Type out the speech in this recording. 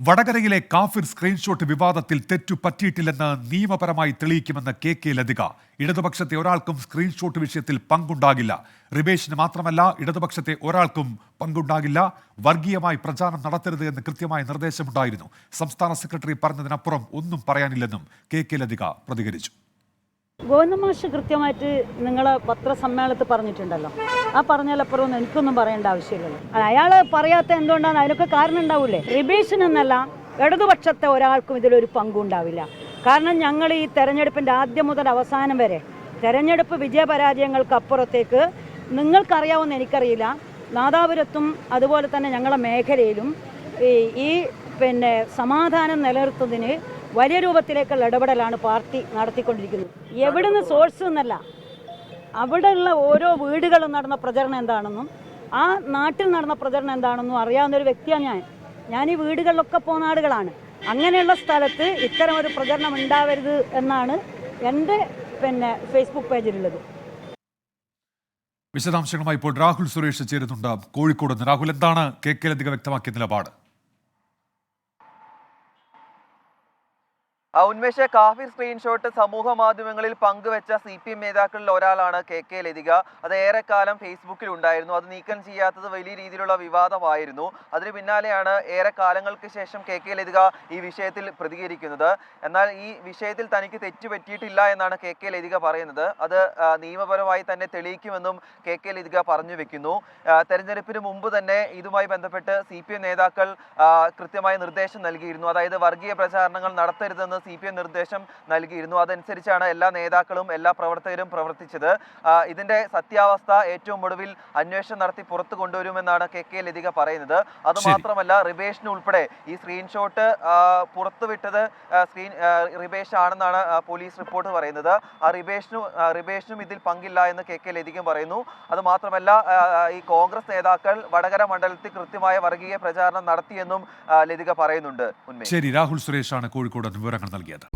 വടകരയിലെ കാഫിർ സ്ക്രീൻഷോട്ട് വിവാദത്തിൽ തെറ്റു പറ്റിയിട്ടില്ലെന്ന് നിയമപരമായി തെളിയിക്കുമെന്ന് കെ ലതിക. ഇടതുപക്ഷത്തെ ഒരാൾക്കും സ്ക്രീൻഷോട്ട് വിഷയത്തിൽ പങ്കുണ്ടാകില്ല. റിബേഷിന് മാത്രമല്ല ഇടതുപക്ഷത്തെ ഒരാൾക്കും പങ്കുണ്ടാകില്ല. വർഗീയമായി പ്രചാരണം നടത്തരുത് എന്ന് കൃത്യമായ നിർദ്ദേശമുണ്ടായിരുന്നു. സംസ്ഥാന സെക്രട്ടറി പറഞ്ഞതിനപ്പുറം ഒന്നും പറയാനില്ലെന്നും കെ ലതിക പ്രതികരിച്ചു. ഗോവിന്ദമാഷ് കൃത്യമായിട്ട് നിങ്ങളെ പത്രസമ്മേളനത്തിൽ പറഞ്ഞിട്ടുണ്ടല്ലോ. ആ പറഞ്ഞാലപ്പുറം എനിക്കൊന്നും പറയേണ്ട ആവശ്യമില്ലല്ലോ. അയാൾ പറയാത്ത എന്തുകൊണ്ടാണ്? അതിനൊക്കെ കാരണം ഉണ്ടാവില്ലേ? റിബേഷിനെന്നല്ല ഇടതുപക്ഷത്തെ ഒരാൾക്കും ഇതിലൊരു പങ്കുണ്ടാവില്ല. കാരണം ഞങ്ങൾ ഈ തെരഞ്ഞെടുപ്പിൻ്റെ ആദ്യം മുതൽ അവസാനം വരെ തെരഞ്ഞെടുപ്പ് വിജയപരാജയങ്ങൾക്ക് അപ്പുറത്തേക്ക് നിങ്ങൾക്കറിയാവുന്ന എനിക്കറിയില്ല, നാദാപുരത്തും അതുപോലെ തന്നെ ഞങ്ങളുടെ മേഖലയിലും ഈ സമാധാനം നിലനിർത്തുന്നതിന് വലിയ രൂപത്തിലേക്കുള്ള ഇടപെടലാണ് പാർട്ടി നടത്തിക്കൊണ്ടിരിക്കുന്നത്. എവിടുന്ന് സോഴ്സ് എന്നല്ല, അവിടെയുള്ള ഓരോ വീടുകളും നടന്ന പ്രചരണം എന്താണെന്നും ആ നാട്ടിൽ നടന്ന പ്രചരണം എന്താണെന്നും അറിയാവുന്ന ഒരു വ്യക്തിയാണ് ഞാൻ ഈ വീടുകളിലൊക്കെ പോകുന്ന ആളുകളാണ്. അങ്ങനെയുള്ള സ്ഥലത്ത് ഇത്തരം ഒരു പ്രചരണം ഉണ്ടാവരുത് എന്നാണ് എൻ്റെ ഫേസ്ബുക്ക് പേജിലുള്ളത്. വിശദാംശങ്ങളുമായി ഇപ്പോൾ രാഹുൽ സുരേഷ് ചേരുന്നുണ്ട് കോഴിക്കോട് നിന്ന്. രാഹുൽ, എന്താണ് കെ ലതിക വ്യക്തമാക്കിയ നിലപാട്? ഉന്മേഷ, കാഫിർ സ്ക്രീൻഷോട്ട് സമൂഹ മാധ്യമങ്ങളിൽ പങ്കുവെച്ച CPM നേതാക്കളിൽ ഒരാളാണ് കെ ലതിക. അത് ഏറെക്കാലം ഫേസ്ബുക്കിൽ ഉണ്ടായിരുന്നു. അത് നീക്കം ചെയ്യാത്തത് വലിയ രീതിയിലുള്ള വിവാദമായിരുന്നു. അതിന് പിന്നാലെയാണ് ഏറെ കാലങ്ങൾക്ക് ശേഷം കെ ലതിക ഈ വിഷയത്തിൽ പ്രതികരിക്കുന്നത്. എന്നാൽ ഈ വിഷയത്തിൽ തനിക്ക് തെറ്റുപറ്റിയിട്ടില്ല എന്നാണ് കെ ലതിക പറയുന്നത്. അത് നിയമപരമായി തന്നെ തെളിയിക്കുമെന്നും കെ ലതിക പറഞ്ഞു വെക്കുന്നു. തെരഞ്ഞെടുപ്പിന് മുമ്പ് തന്നെ ഇതുമായി ബന്ധപ്പെട്ട് CPM നേതാക്കൾ കൃത്യമായ നിർദ്ദേശം നൽകിയിരുന്നു. അതായത് വർഗീയ പ്രചാരണങ്ങൾ നടത്തരുതെന്ന് CPM നിർദ്ദേശം നൽകിയിരുന്നു. അതനുസരിച്ചാണ് എല്ലാ നേതാക്കളും എല്ലാ പ്രവർത്തകരും പ്രവർത്തിച്ചത്. ഇതിന്റെ സത്യാവസ്ഥ ഏറ്റവും ഒടുവിൽ അന്വേഷണം നടത്തി പുറത്തു കൊണ്ടുവരുമെന്നാണ് കെ ലതിക പറയുന്നത്. അതുമാത്രമല്ല, റിബേഷിന് ഉൾപ്പെടെ ഈ സ്ക്രീൻഷോട്ട് പുറത്തുവിട്ടത് റിബേഷ് ആണെന്നാണ് പോലീസ് റിപ്പോർട്ട് പറയുന്നത്. റിബേഷിനും ഇതിൽ പങ്കില്ല എന്ന് കെ ലതിക പറയുന്നു. അതുമാത്രമല്ല, ഈ കോൺഗ്രസ് നേതാക്കൾ വടകര മണ്ഡലത്തിൽ കൃത്യമായ വർഗീയ പ്രചാരണം നടത്തിയെന്നും ലതിക പറയുന്നുണ്ട്. ശരി, രാഹുൽ സുരേഷാണ് കോഴിക്കോട് വിവരങ്ങൾ നൽകിയത്.